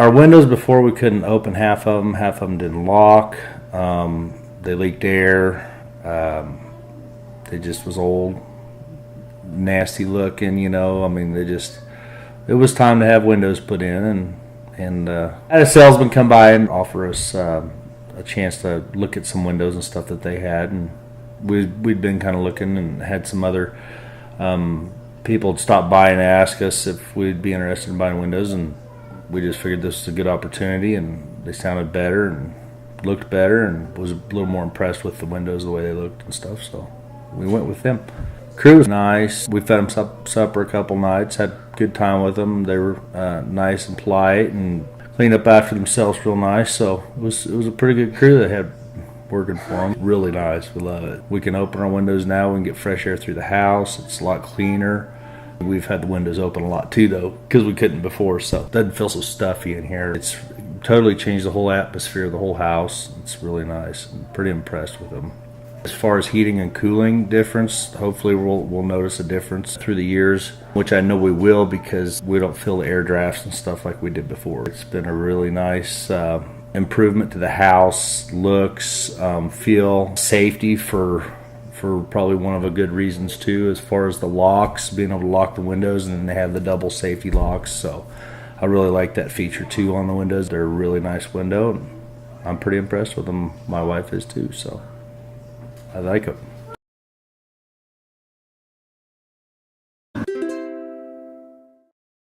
Our windows before, we couldn't open half of them didn't lock. They leaked air. They just was old, nasty looking, you know. I mean, it was time to have windows put in, and I had a salesman come by and offer us a chance to look at some windows and stuff that they had, and we'd been kind of looking and had some other people stop by and ask us if we'd be interested in buying windows, and we just figured this was a good opportunity, and they sounded better and looked better, and was a little more impressed with the windows, the way they looked and stuff, so we went with them. Crew was nice. We fed them supper a couple nights, had a good time with them. They were nice and polite and cleaned up after themselves real nice, so it was a pretty good crew they had working for them. Really nice. We love it. We can open our windows now. We can get fresh air through the house. It's a lot cleaner. We've had the windows open a lot too, though, because we couldn't before, so it doesn't feel so stuffy in here. It's totally changed the whole atmosphere of the whole house. It's really nice. I'm pretty impressed with them. As far as heating and cooling difference, hopefully we'll notice a difference through the years, which I know we will, because we don't feel the air drafts and stuff like we did before. It's been a really nice improvement to the house, looks, feel, safety for probably one of the good reasons too, as far as the locks, being able to lock the windows, and then they have the double safety locks. So I really like that feature too on the windows. They're a really nice window. I'm pretty impressed with them. My wife is too, so I like them.